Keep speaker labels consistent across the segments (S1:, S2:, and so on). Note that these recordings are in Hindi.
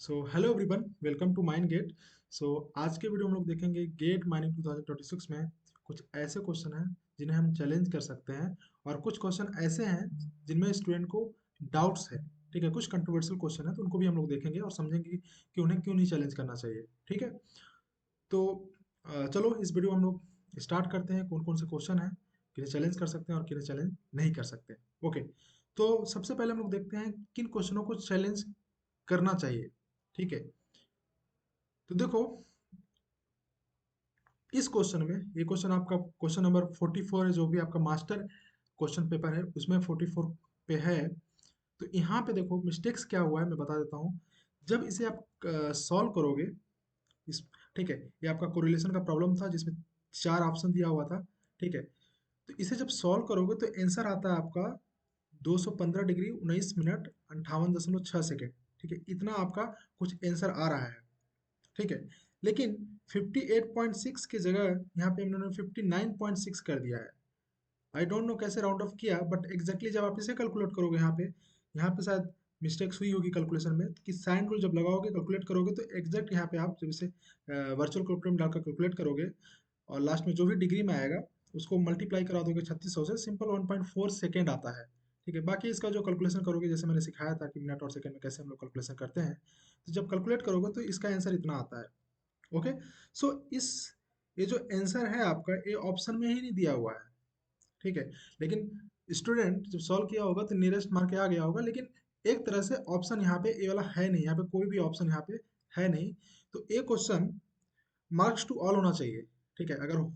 S1: So hello everyone, welcome to Mind Gate. So आज के वीडियो में हम लोग देखेंगे गेट माइनिंग 2026 में कुछ ऐसे क्वेश्चन हैं जिन्हें हम चैलेंज कर सकते हैं, और कुछ क्वेश्चन ऐसे हैं जिनमें स्टूडेंट को डाउट्स है। ठीक है, कुछ कंट्रोवर्शियल क्वेश्चन है तो उनको भी हम लोग देखेंगे और समझेंगे कि उन्हें क्यों नहीं चैलेंज करना चाहिए। ठीक है, तो चलो इस वीडियो में हम लोग स्टार्ट करते हैं। कौन कौन से क्वेश्चन हैं किन्हें चैलेंज कर सकते हैं और किन्हें चैलेंज नहीं कर सकते। ओके, तो सबसे पहले हम लोग देखते हैं किन क्वेश्चनों को चैलेंज करना चाहिए। ठीक है, तो देखो इस क्वेश्चन में, ये क्वेश्चन आपका क्वेश्चन नंबर 44 है, जो भी आपका मास्टर क्वेश्चन पेपर है उसमें 44 पे है। तो यहाँ पे देखो मिस्टेक्स क्या हुआ है मैं बता देता हूँ। जब इसे आप सॉल्व करोगे, इस ठीक है, ये आपका कोरिलेशन का प्रॉब्लम था जिसमें चार ऑप्शन दिया हुआ था। ठीक है, तो इसे जब सॉल्व करोगे तो आंसर आता है आपका 215 डिग्री 19 मिनट 58.6 सेकेंड। ठीक है, इतना आपका कुछ आंसर आ रहा है। ठीक है, लेकिन 58.6 की जगह यहाँ पे इन्होंने 59.6 कर दिया है। आई डोंट नो कैसे राउंड ऑफ किया, बट एग्जैक्टली जब आप इसे कैलकुलेट करोगे यहाँ पे शायद मिस्टेक्स हुई होगी कैलकुलेशन में, कि साइन रूल जब लगाओगे कैलकुलेट करोगे तो एग्जैक्ट यहाँ पे आप जब इसे वर्चुअल कैलकुलेटर में डालकर कैलकुलेट करोगे और लास्ट में जो भी डिग्री में आएगा उसको मल्टीप्लाई करा दोगे 3600 से, सिंपल 1.4 सेकेंड आता है। ठीक है, बाकी इसका जो कैलकुलेशन करोगे जैसे मैंने सिखाया था कि मिनट और सेकंड में कैसे हम लोग कैलकुलेशन करते हैं, तो जब कैलकुलेट करोगे तो इसका आंसर इतना आता है। ओके, सो इस ये जो आंसर है आपका ये ऑप्शन में ही नहीं दिया हुआ है। ठीक है, लेकिन स्टूडेंट जब सॉल्व किया होगा तो नियरेस्ट मार्क आ गया होगा, लेकिन एक तरह से ऑप्शन यहाँ पे ये वाला है नहीं, यहाँ पे कोई भी ऑप्शन यहाँ पे है नहीं। तो ये क्वेश्चन मार्क्स टू ऑल होना चाहिए। ठीक है, अगर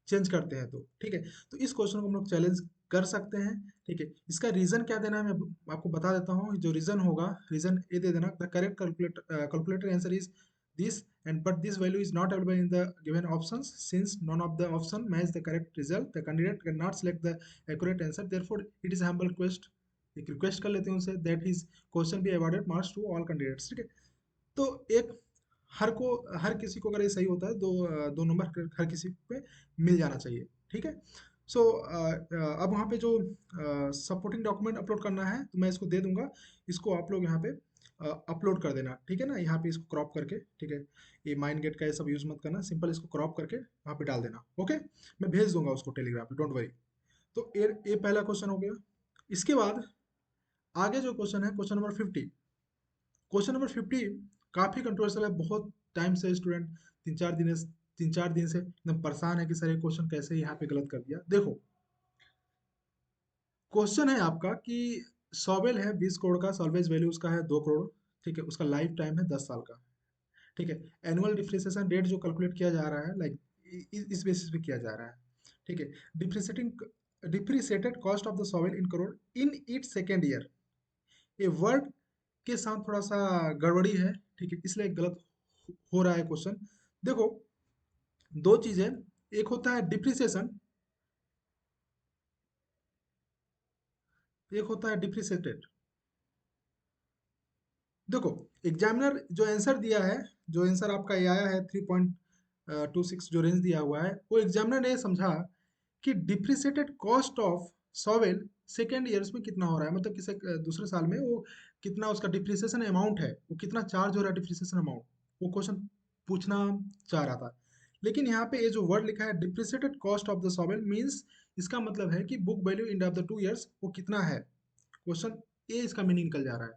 S1: चेंज करते हैं तो ठीक है, तो इस क्वेश्चन को हम लोग चैलेंज कर सकते हैं। ठीक है, इसका रीजन क्या देना है मैं आपको बता देता हूँ। जो रीजन होगा, रीजन ये दे देना, the correct calculator answer is this and but this value is not available in the given options. Since none of the option match the correct result, the candidate cannot select the accurate answer. Therefore it is a humble request, एक रिक्वेस्ट कर लेते हैं उनसे, that his question be awarded marks to all candidates. ठीक है, तो एक हर को हर किसी को अगर ये सही होता है दो नंबर हर किसी पे मिल जाना चाहिए। ठीक है, सो अब वहाँ पे जो सपोर्टिंग डॉक्यूमेंट अपलोड करना है तो मैं इसको दे दूंगा, इसको आप लोग यहाँ पे अपलोड कर देना। ठीक है ना, यहाँ पे इसको क्रॉप करके, ठीक है, ये माइंड गेट का ये सब यूज मत करना, सिंपल इसको क्रॉप करके वहाँ पे डाल देना। ओके, मैं भेज दूंगा उसको टेलीग्राम पे, डोंट वरी। तो ये पहला क्वेश्चन हो गया। इसके बाद आगे जो क्वेश्चन है, क्वेश्चन नंबर 50। क्वेश्चन नंबर 50 काफी कंट्रोवर्शियल है। बहुत टाइम से स्टूडेंट तीन चार दिन से एकदम परेशान है कि सर ये क्वेश्चन कैसे यहाँ पे गलत कर दिया। देखो क्वेश्चन है आपका कि सॉवेल है 20 करोड़ का, सॉल्वेज वैल्यू उसका है 2 करोड़। ठीक है, उसका लाइफ टाइम है 10 साल का। ठीक है, एनुअल डिप्रिसिएशन रेट जो कैलकुलेट किया जा रहा है, लाइक इस बेसिस पे किया जा रहा है। ठीक है, depreciating depreciated cost of the shovel in crore in it second year. ये वर्ड के साथ थोड़ा सा गड़बड़ी है। ठीक है, इसलिए गलत हो रहा है क्वेश्चन। देखो दो चीजें, एक होता है डिप्रिसिएशन, एक होता है डिप्रिसिएटेड। देखो एग्जामिनर जो आंसर दिया है, जो आंसर आपका ये आया है 3.26 जो रेंज दिया हुआ है, वो एग्जामिनर ने समझा कि depreciated cost of shovel second years में कितना हो रहा है, मतलब किसी दूसरे साल में वो कितना उसका डिप्रिसिएशन अमाउंट है, वो कितना चार्ज हो रहा है डिप्रिसिएशन अमाउंट, वो क्वेश्चन पूछना चाह रहा था। लेकिन यहाँ पे ये जो वर्ड लिखा है depreciated cost of the shovel means, इसका मतलब है कि book value in of the 2 years वो कितना है। क्वेश्चन ए इसका मीनिंग निकल जा रहा है।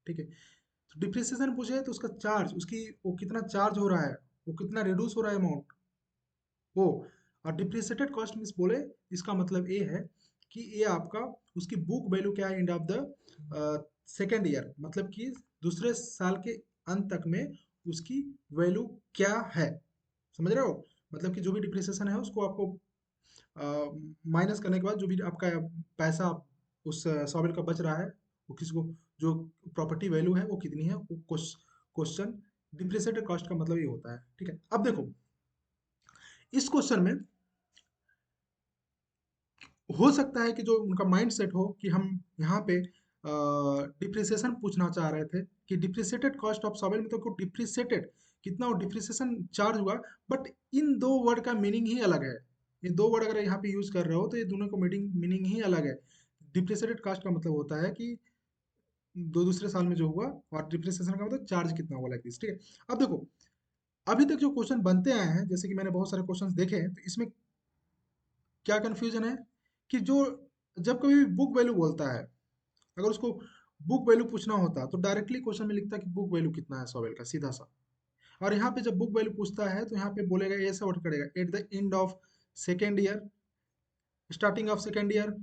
S1: ठीक है, तो डिप्रिसिएशन पूछे तो उसका चार्ज, उसकी वो कितना चार्ज हो रहा है, वो कितना रिड्यूस हो रहा है अमाउंट वो। और डिप्रिसिएटेड कॉस्ट मीन्स बोले, इसका मतलब ये है कि ये आपका उसकी बुक वैल्यू क्या है and of the second year, मतलब कि दूसरे साल के अंत तक में उसकी वैल्यू क्या है। समझ रहे हो, मतलब कि जो भी डिप्रिसिएशन है उसको आपको माइनस करने के बाद जो भी आपका पैसा उस सॉवेल का बच रहा है, वो किसी को जो प्रॉपर्टी वैल्यू है वो कितनी है, वो क्वेश्चन डिप्रिसिएटेड कॉस्ट का मतलब ये होता है। ठीक है, अब देखो इस क्वेश्चन में हो सकता है कि जो उनका माइंड सेट हो कि हम यहाँ पे डिप्रिसिएशन पूछना चाह रहे थे कि डिप्रिसिएटेड कॉस्ट ऑफ सॉवेल, मतलब को डिप्रिसिएटेड कितना वो डिप्रिसिएशन चार्ज हुआ, बट इन दो वर्ड का मीनिंग ही अलग है। ये दो वर्ड अगर यहाँ पे यूज कर रहे हो तो ये दोनों का मीनिंग मीनिंग ही अलग है। डिप्रिसिएटेड कॉस्ट का मतलब होता है कि दो दूसरे साल में जो हुआ, और डिप्रिसिएशन का मतलब चार्ज कितना हुआ, लाइक दिस, ठीक है। अब देखो, अभी तक जो क्वेश्चन बनते आए हैं, जैसे कि मैंने बहुत सारे क्वेश्चंस देखे हैं, तो इसमें क्या कंफ्यूजन है कि जो जब कभी भी बुक वैल्यू बोलता है, अगर उसको बुक वैल्यू पूछना होता तो डायरेक्टली क्वेश्चन में लिखता कि बुक वैल्यू कितना है सॉवेल का, सीधा सा। और यहाँ पे जब बुक वैल्यू पूछता है तो यहाँ पे बोलेगा, ऐसा वर्ड करेगा, at the end of second year, starting of second year,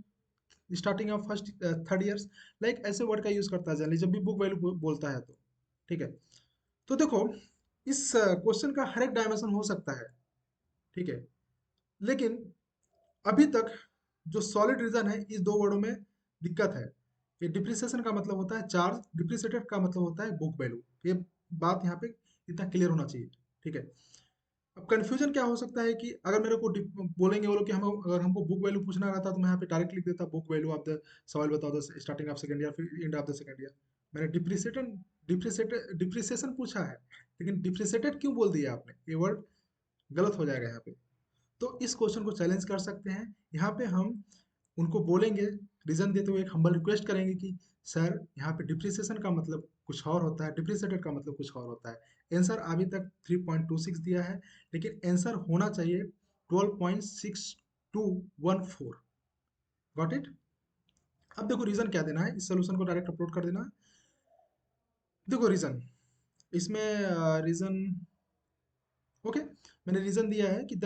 S1: starting of first third years, like ऐसे वर्ड का यूज करता है जनरली जब भी बुक वैल्यू बोलता है तो, ठीक है। तो देखो, इस क्वेश्चन का हर एक डायमेंशन हो सकता है, ठीक है, लेकिन अभी तक जो सॉलिड रीजन है इस दो वर्डों में दिक्कत है। ये डिप्रिसिएशन का मतलब होता है चार्ज, डिप्रिसिएटेड का मतलब होता है बुक वैल्यू। ये बात यहाँ पे इतना क्लियर होना चाहिए, ठीक है। अब कंफ्यूजन क्या हो सकता है कि अगर मेरे को बोलेंगे वो लोग कि हम, अगर हमको बुक वैल्यू पूछना रहता तो मैं यहाँ पे डायरेक्ट लिख देता बुक वैल्यू ऑफ द, सवाल बताओ the starting of second year फिर end of the second year. मैंने डिप्रिसिएशन पूछा है, लेकिन डिप्रिसिएटेड क्यों बोल दिया आपने, ये वर्ड गलत हो जाएगा यहाँ पे। तो इस क्वेश्चन को चैलेंज कर सकते हैं। यहाँ पे हम उनको बोलेंगे, रीजन देते हुए एक हम्बल रिक्वेस्ट करेंगे कि सर, यहाँ पे डिप्रिसिएशन का मतलब कुछ और होता है, डिप्रिसिएटेड का मतलब कुछ और होता है। आंसर अभी तक 3.26 दिया है, लेकिन आंसर होना चाहिए 12.6214। Got it. अब देखो रीजन क्या देना है, इस सोल्यूशन को डायरेक्ट अपलोड कर देना है। देखो रीजन, इसमें रीजन, ओके, मैंने रीजन दिया है कि the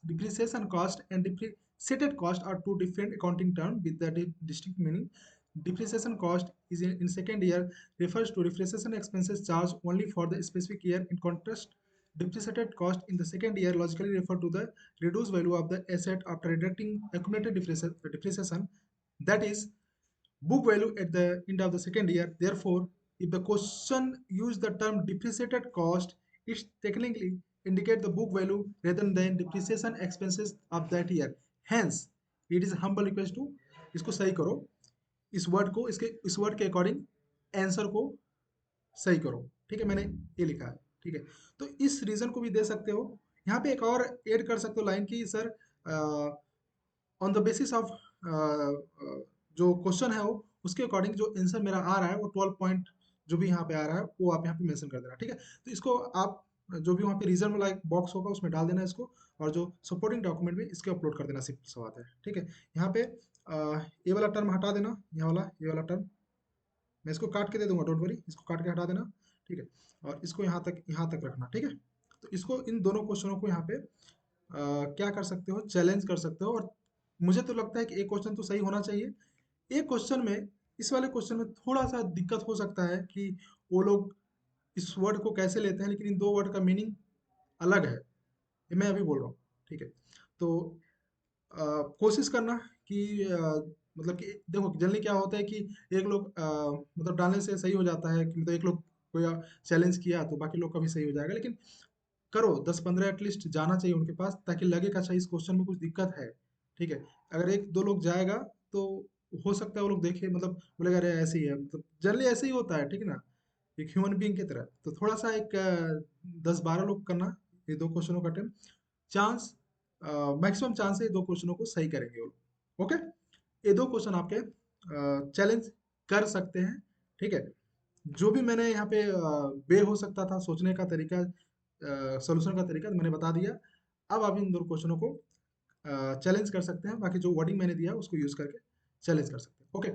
S1: depreciation cost and depreciated cost are two different accounting term with the distinct meaning. Depreciation cost is in second year refers to depreciation expenses charged only for the specific year. In contrast, depreciated cost in the second year logically refer to the reduced value of the asset after deducting accumulated depreciation, that is book value at the end of the second year. Therefore, if the question use the term depreciated cost, it technically indicate the book value rather than depreciation expenses of that year. Hence, it is humble request to इसको सही करो, इस वर्ड को, इसके इस वर्ड के अकॉर्डिंग आंसर को सही करो, ठीक है। मैंने ये लिखा है, ठीक है। तो इस रीजन को भी दे सकते हो। यहाँ पे एक और ऐड कर सकते हो लाइन की, sir on the basis of जो क्वेश्चन है वो, उसके अकॉर्डिंग जो आंसर मेरा आ रहा है वो 12 पॉइंट जो भी यहाँ पे आ रहा है वो आप यहाँ पे मेंशन कर देना, ठीक है। तो इसको आप जो भी वहाँ पे रीजन वाला एक बॉक्स होगा उसमें डाल देना इसको, और जो सपोर्टिंग डॉक्यूमेंट में इसके अपलोड कर देना, सिंपल सा बात है, ठीक है। यहाँ पे ये वाला टर्म हटा देना, ये वाला टर्म मैं इसको काट के दे दूंगा, डोंट वरी, इसको काट के हटा देना, ठीक है। और इसको यहाँ तक रखना, ठीक है। तो इसको, इन दोनों क्वेश्चनों को यहाँ पे क्या कर सकते हो, चैलेंज कर सकते हो। और मुझे तो लगता है कि एक क्वेश्चन तो सही होना चाहिए। एक क्वेश्चन में, इस वाले क्वेश्चन में थोड़ा सा दिक्कत हो सकता है कि वो लोग इस वर्ड को कैसे लेते हैं, लेकिन इन दो वर्ड का मीनिंग अलग है, ये मैं अभी बोल रहा हूँ, ठीक है। तो कोशिश करना कि मतलब कि देखो जनरली क्या होता है कि एक लोग मतलब डालने से सही हो जाता है, कि मतलब एक लोग कोई चैलेंज किया तो बाकी लोग का भी सही हो जाएगा, लेकिन करो 10-15 एटलीस्ट जाना चाहिए उनके पास, ताकि लगे कि अच्छा इस क्वेश्चन में कुछ दिक्कत है, ठीक है। अगर एक दो लोग जाएगा तो हो सकता है वो लोग देखे, मतलब बोलेगा अरे ऐसे ही है, मतलब जनरली ऐसे ही होता है, ठीक है ना, एक ह्यूमन बीइंग की तरह। तो थोड़ा सा एक 10-12 लोग करना, ये दो क्वेश्चनों का अटेम्प्ट, चांस, मैक्सिमम चांस है ये दो क्वेश्चनों को सही करेंगे वो लोग, ओके। ये दो क्वेश्चन आपके चैलेंज कर सकते हैं, ठीक है। जो भी मैंने यहाँ पे वे हो सकता था सोचने का तरीका, सॉल्यूशन का तरीका, तो मैंने बता दिया। अब आप इन दो क्वेश्चनों को चैलेंज कर सकते हैं, बाकी जो वर्डिंग मैंने दिया उसको यूज करके चैलेंज कर सकते हैं, ओके।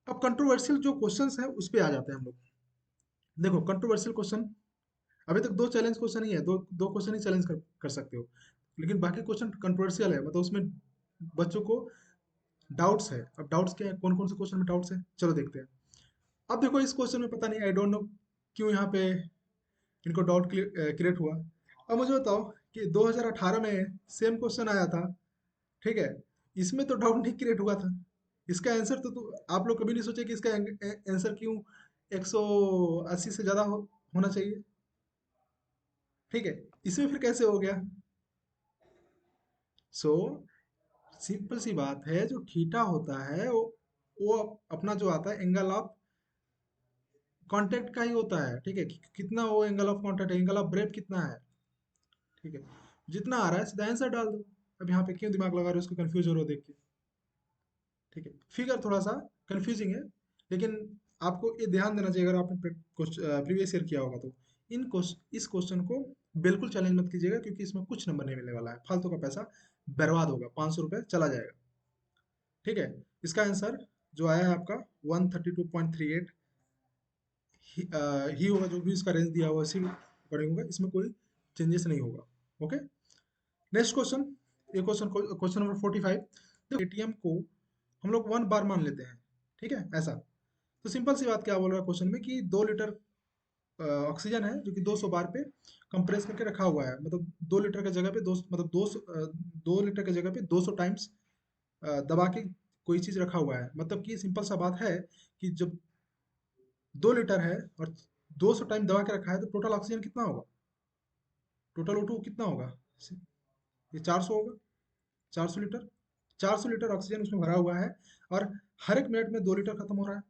S1: अब कंट्रोवर्शियल जो क्वेश्चंस हैं उस पे आ जाते हैं हम लोग। देखो कंट्रोवर्शियल क्वेश्चन, अभी तक दो चैलेंज क्वेश्चन ही है, दो दो क्वेश्चन ही चैलेंज कर सकते हो, लेकिन बाकी क्वेश्चन कंट्रोवर्शियल है, मतलब उसमें बच्चों को डाउट्स है। अब डाउट्स क्या है, कौन कौन से क्वेश्चन में डाउट्स है, चलो देखते हैं। अब देखो इस क्वेश्चन में पता नहीं, आई डोंट नो क्यों यहाँ पे इनको डाउट क्रिएट हुआ। अब मुझे बताओ कि 2018 में सेम क्वेश्चन आया था, ठीक है, इसमें तो डाउट नहीं क्रिएट हुआ था। इसका आंसर तो आप लोग कभी नहीं सोचे कि इसका आंसर क्यों 180 से ज़्यादा होना चाहिए, ठीक है। इसमें फिर कैसे हो गया? सो सिंपल सी बात है, जो थीटा होता है वो अपना जो आता है एंगल ऑफ कांटेक्ट का ही होता है, ठीक है। कितना वो एंगल ऑफ कांटेक्ट है, एंगल ऑफ ब्रेव कितना है, ठीक है। जितना आ रहा है सीधा आंसर डाल दो। अब यहाँ पे क्यों दिमाग लगा रहे हो, उसको कंफ्यूज हो रहे हो देख के, ठीक है। फिगर थोड़ा सा कंफ्यूजिंग है, लेकिन आपको ये ध्यान देना चाहिए, अगर आपने प्रीवियस ईयर किया होगा तो इस क्वेश्चन को बिल्कुल चैलेंज मत कीजिएगा, क्योंकि इसमें कुछ नंबर नहीं मिलने वाला है, फालतू का पैसा बर्बाद होगा, 500 रुपये चला जाएगा। ठीक है, इसका आंसर जो आया है आपका 132.38 ही होगा, जो भी इसका रेंज दिया हुआ इसी अकॉर्डिंग होगा, इसमें कोई चेंजेस नहीं होगा। ओके, नेक्स्ट क्वेश्चन, ये क्वेश्चन नंबर 45। एटीएम को हम लोग 1 बार मान लेते हैं, ठीक है ऐसा। तो सिंपल सी बात क्या बोल रहा है क्वेश्चन में कि 2 लीटर ऑक्सीजन है जो कि 200 बार पे कंप्रेस करके रखा हुआ है, मतलब 2 लीटर की जगह पे दो, मतलब 2 लीटर की जगह पे 200 टाइम्स दबा के कोई चीज रखा हुआ है। मतलब कि सिंपल सा बात है कि जब 2 लीटर है और 200 टाइम दबा के रखा है, तो टोटल ऑक्सीजन कितना होगा, टोटल O2 कितना होगा, ये 400 होगा, 400 लीटर। 400 लीटर ऑक्सीजन उसमें भरा हुआ है, और हर एक मिनट में 2 लीटर खत्म हो रहा है।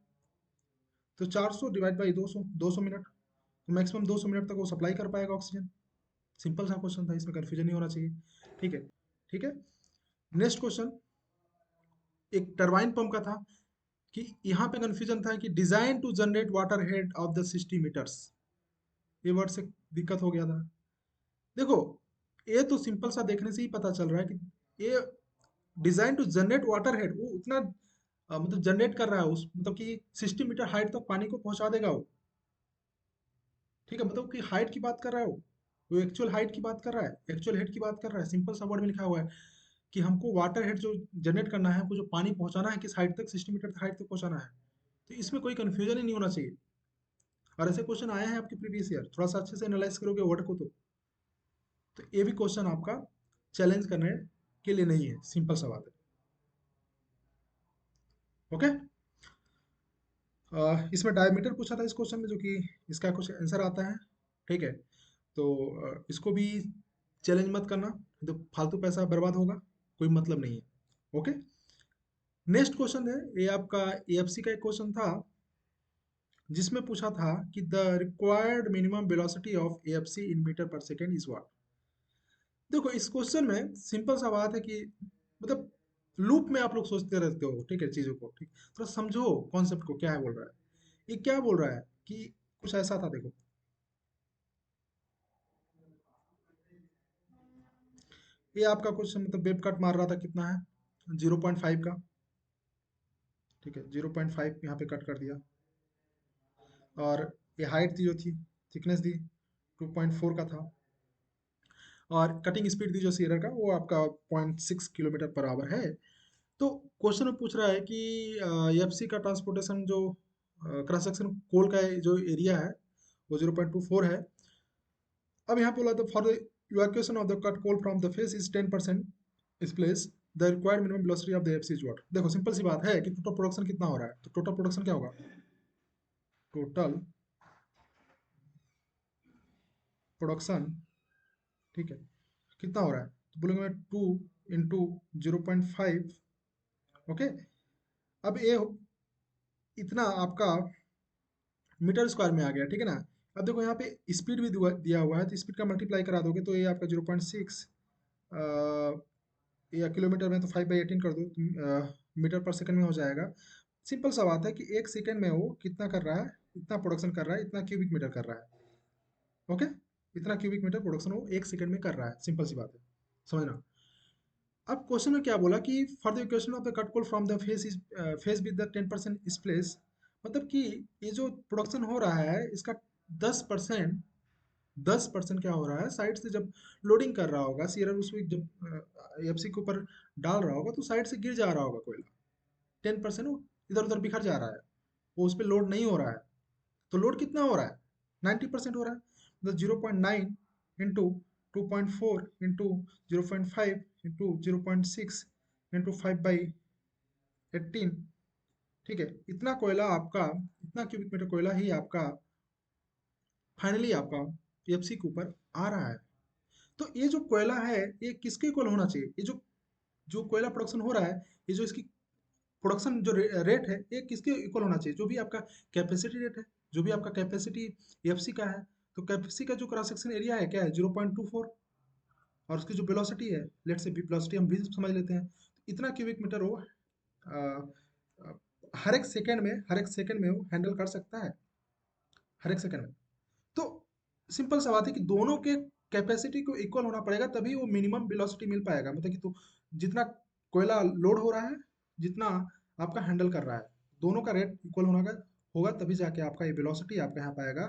S1: तो 400 डिवाइड बाई 200, 200 मिनट, तो मैक्सिमम 200 मिनट तक वो सप्लाई कर पाएगा ऑक्सीजन। सिंपल सा क्वेश्चन था, इसमें कन्फ्यूजन नहीं होना चाहिए। ठीक है, ठीक है। नेक्स्ट क्वेश्चन एक टरबाइन पंप का था, कि यहाँ पे कन्फ्यूजन था कि design to generate water head of the 60 metres, ये वर्ड से दिक्कत हो गया था। देखो, ये तो सिंपल सा देखने से ही पता चल रहा है कि ये design to generate water head, वो उतना मतलब जनरेट कर रहा है, उस मतलब कि 60 मीटर हाइट तक पानी को पहुंचा देगा वो। ठीक है, मतलब कि हाइट की बात कर रहा है वो एक्चुअल हाइट की बात कर रहा है, एक्चुअल हेड की बात कर रहा है। सिंपल सा वर्ड में लिखा हुआ है कि हमको वाटर हेड जो जनरेट करना है, हमको जो पानी पहुंचाना है किस हाइट तक, 60 मीटर हाइट तक पहुंचाना है। तो इसमें कोई कंफ्यूजन ही नहीं होना चाहिए। और ऐसे क्वेश्चन आए हैं आपके प्रीवियस ईयर, थोड़ा सा अच्छे से एनालाइज करोगे वर्ड को तो ये भी क्वेश्चन आपका चैलेंज करने के लिए नहीं है, सिंपल सा बात है। ओके, इसमें डायमीटर पूछा था इस क्वेश्चन में, जो कि इसका कुछ आंसर आता है। ठीक है, तो इसको भी चैलेंज मत करना, तो फालतू पैसा बर्बाद होगा, कोई मतलब नहीं है। ओके, नेक्स्ट क्वेश्चन है ये आपका एएफसी का एक क्वेश्चन था, जिसमें पूछा था कि the required minimum velocity of AFC in metre per second is what. देखो, इस क्वेश्चन में सिंपल सा बात है कि मतलब लूप में आप लोग सोचते रहते हो, ठीक है चीजों को, ठीक, थोड़ा समझो कॉन्सेप्ट को, क्या है बोल रहा है ये, क्या बोल रहा है कि कुछ ऐसा था। देखो, ये आपका कुछ मतलब वेब कट मार रहा था, कितना है 0.5 का। ठीक है, 0.5 यहाँ पे कट कर दिया, और ये हाइट थी जो थी, थिकनेस दी 2.4 का था, और कटिंग स्पीड दी जो सीरर का, वो आपका 0.6 किलोमीटर पर आवर है। तो क्वेश्चन में पूछ रहा है कि एफसी का ट्रांसपोर्टेशन जो क्रॉस सेक्शन कोल का जो एरिया है वो 0.24 है। अब यहाँ पे बोला था for the evacuation of the cut coal from the face is 10% is place, the required minimum velocity of the FC is what. देखो, सिंपल सी बात है कि टोटल प्रोडक्शन कितना हो रहा है, तो टोटल प्रोडक्शन क्या होगा, टोटल प्रोडक्शन, ठीक है, कितना हो रहा है, तो बोलेंगे 2 × 0.5। ओके, अब ये इतना आपका मीटर स्क्वायर में आ गया, ठीक है ना। अब देखो यहाँ पे स्पीड भी दिया हुआ है, तो स्पीड का मल्टीप्लाई करा दोगे तो ये आपका 0.6, या किलोमीटर में तो 5/18 कर दो, मीटर पर सेकंड में हो जाएगा। सिंपल सा बात है कि 1 सेकंड में वो कितना कर रहा है, इतना प्रोडक्शन कर रहा है, इतना क्यूबिक मीटर कर रहा है। ओके, इतना क्यूबिक मीटर प्रोडक्शन वो 1 सेकंड में कर रहा है, सिंपल सी बात है, समझना। अब क्वेश्चन में क्या बोला कि for the equation of the cut coal from the face is face with the 10% is place, मतलब कि ये जो प्रोडक्शन हो रहा है इसका 10%, 10% क्या हो रहा है, साइड से जब लोडिंग कर रहा होगा सीरर, उसमें जब एफसी के ऊपर डाल रहा होगा तो साइड से गिर जा रहा होगा कोयला, 10% वो इधर उधर बिखर जा रहा है, वो उस पर लोड नहीं हो रहा है। तो लोड कितना हो रहा है, 90% हो रहा है। मतलब 0.9 इंटू 2.4 इंटू 0.5 इंटू 0.6 इंटू 5/18, ठीक है, इतना कोयला आपका, इतना क्यूबिक मीटर कोयला ही आपका फाइनली आपका एफसी के ऊपर आ रहा है। तो ये जो कोयला है ये किसके इक्वल होना चाहिए, ये जो जो कोयला प्रोडक्शन हो रहा है, ये जो इसकी प्रोडक्शन जो रेट है, ये किसके इक्वल होना चाहिए, जो भी आपका कैपेसिटी रेट है, जो भी आपका कैपेसिटी एफसी का है। तो कैपेसिटी का जो क्रॉस सेक्शन एरिया है क्या है, 0.24, और उसकी जो वेलोसिटी है, लेट्स से वेलोसिटी हम भी समझ लेते हैं, इतना क्यूबिक मीटर वो हर एक सेकंड में वो हैंडल कर सकता है, हर एक सेकंड में। तो सिंपल सा बात है कि दोनों के कैपेसिटी को इक्वल होना पड़ेगा, तभी वो मिनिमम वेलोसिटी मिल पाएगा। मतलब कि तो जितना कोयला लोड हो रहा है, जितना आपका हैंडल कर रहा है, दोनों का रेट इक्वल होना होगा, तभी जाके आपका ये वेलोसिटी आपका यहाँ पाएगा।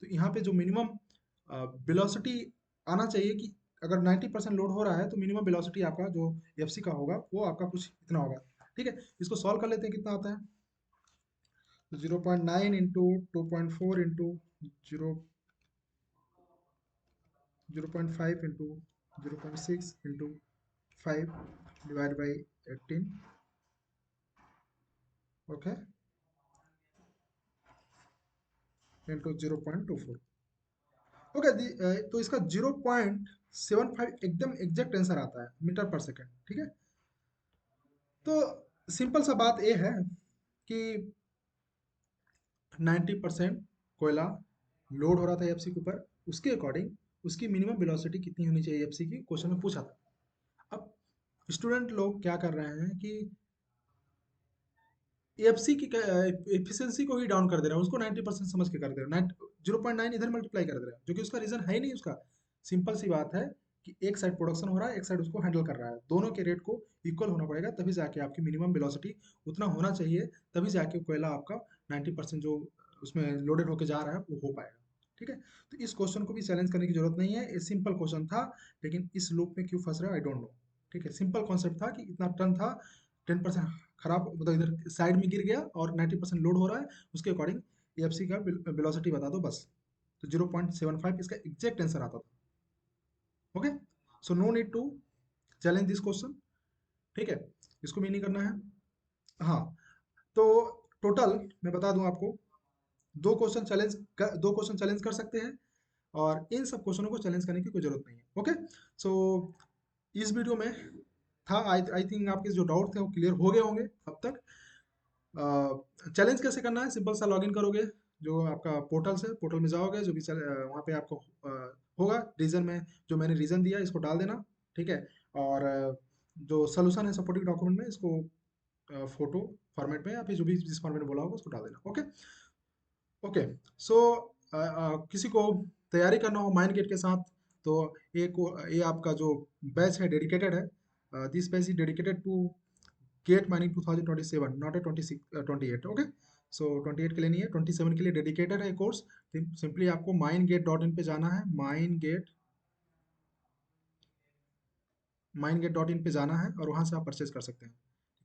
S1: तो यहाँ पे जो मिनिमम वेलोसिटी आना चाहिए कि अगर 90% लोड हो रहा है तो मिनिमम वेलोसिटी आपका जो एफसी का होगा वो आपका कुछ इतना होगा। ठीक है, इसको सॉल्व कर लेते हैं, कितना आता है। 0.9 into 2.4 into 0.5 into 0.6 into 5 divide by 18। Okay, into 0.24। Okay, तो इसका 0.75 एकदम एग्जैक्ट आंसर आता है मीटर पर सेकेंड। ठीक है, तो सिंपल सा बात ये है कि 90% कोयला लोड हो रहा था एफसी के ऊपर, उसके अकॉर्डिंग उसकी मिनिमम वेलोसिटी कितनी होनी चाहिए एफसी की, क्वेश्चन में पूछा था। अब स्टूडेंट लोग क्या कर रहे हैं कि एफसी की एफिशिएंसी को ही डाउन कर दे रहा है, उसको 90% समझ के कर दे रहा है, 0.9 इधर मल्टीप्लाई कर दे रहा है, जो कि उसका रीजन है ही नहीं उसका। सिंपल सी बात है कि एक साइड प्रोडक्शन हो रहा है, एक साइड उसको हैंडल कर रहा है, दोनों के रेट को इक्वल होना पड़ेगा, तभी जाके आपकी मिनिमम वेलोसिटी उतना होना चाहिए, तभी जाके कोयला आपका 90% जो उसमें लोडेड होकर जा रहा है वो हो पाएगा। ठीक है, तो इस क्वेश्चन को भी चैलेंज करने की जरूरत नहीं है, ये सिंपल क्वेश्चन था, लेकिन इस लूप में क्यों फंस रहा है आई डोंट नो। ठीक है, सिंपल कॉन्सेप्ट था कि इतना टन था, 10% खराब, मतलब इधर साइड में गिर गया और 90% लोड हो रहा है, उसके अकॉर्डिंग एफसी का वेलोसिटी बता दो बस। तो 0.75 इसका एग्जैक्ट आंसर आता था। Okay, so no need to challenge this question. ठीक है, इसको भी नहीं करना है। हाँ, तो टोटल मैं बता दूं आपको, दो क्वेश्चन चैलेंज कर सकते हैं, और इन सब क्वेश्चनों को चैलेंज करने की कोई जरूरत नहीं है। ओके, सो इस वीडियो में था, आई थिंक आपके जो डाउट थे वो क्लियर हो गए होंगे अब तक। चैलेंज कैसे करना है, सिंपल सा लॉगिन करोगे जो आपका पोर्टल से, पोर्टल में जाओगे, जो भी वहाँ पे आपको होगा रीजन में, जो मैंने रीजन दिया इसको डाल देना। ठीक है, और जो सोल्यूशन है सपोर्टिंग डॉक्यूमेंट में, इसको फोटो फॉर्मेट में या फिर जो भी जिस फॉर्मेट में बोला होगा उसको डाल देना। ओके, ओके, सो किसी को तैयारी करना हो माइंड गेट के साथ, तो ये आपका जो बैच है डेडिकेटेड है, this batch is dedicated to GATE mining 2027, not a 26 28। Okay, so 28 के लिए नहीं है, 27 के लिए डेडिकेटेड है कोर्स। सिंपली आपको mindgate.in पे जाना है, mindgate.in पे जाना है, और वहाँ से आप परचेज कर सकते हैं।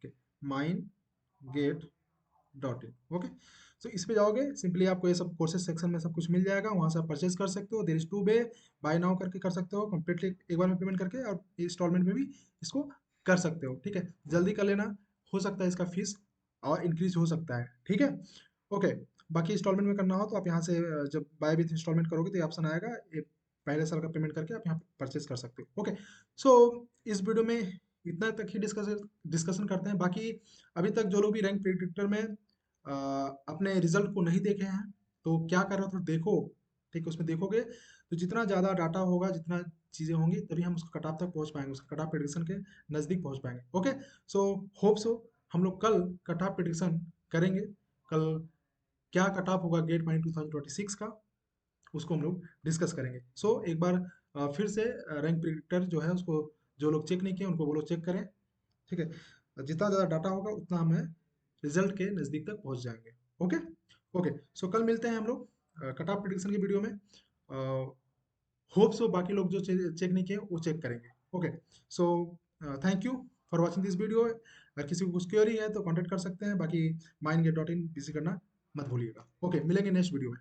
S1: ठीक है, mindgate.in। ओके, सो इस पे जाओगे, सिंपली आपको ये सब कोर्सेज सेक्शन में सब कुछ मिल जाएगा, वहाँ से आप परचेज कर सकते हो। There is two way, buy now करके कर सकते हो कम्प्लीटली एक बार में पेमेंट करके, और इंस्टॉलमेंट में भी इसको कर सकते हो। ठीक है, जल्दी कर लेना, हो सकता है इसका फीस और इंक्रीज हो सकता है। ठीक है, ओके, बाकी इंस्टॉलमेंट में करना हो तो आप यहाँ से जब बाय विथ इंस्टॉलमेंट करोगे तो ये ऑप्शन आएगा, ये पहले साल का पेमेंट करके आप यहाँ परचेज कर सकते हो। ओके, सो इस वीडियो में इतना तक ही डिस्कशन करते हैं। बाकी अभी तक जो लोग भी रैंक प्रेडिक्टर में अपने रिजल्ट को नहीं देखे हैं तो क्या कर रहे हो, तो देखो। ठीक है, उसमें देखोगे तो जितना ज़्यादा डाटा होगा, जितना चीज़ें होंगी, तभी हम उसके कट ऑफ तक पहुँच पाएंगे, उसके कट ऑफ प्रेडिक्शन के नज़दीक पहुँच पाएंगे। ओके, सो होप सो हम लोग कल कट ऑफ प्रेडिक्शन करेंगे। कल क्या कट ऑफ होगा गेट माइनिंग 2026 का, उसको हम लोग डिस्कस करेंगे। सो एक बार फिर से रैंक प्रेडिक्टर जो है उसको, जो लोग चेक नहीं किए उनको बोलो चेक करें। ठीक है, जितना ज़्यादा डाटा होगा उतना हमें रिजल्ट के नज़दीक तक पहुंच जाएंगे। ओके, ओके, सो कल मिलते हैं हम लोग कट ऑफ प्रेडिक्शन की वीडियो में। होप सो बाकी लोग जो चेक नहीं किए वो चेक करेंगे। Okay, so thank you for watching this video. अगर किसी को कुछ क्वेरी है तो कॉन्टेक्ट कर सकते हैं, बाकी mindgate.in विजिट करना मत भूलिएगा। ओके, मिलेंगे नेक्स्ट वीडियो में।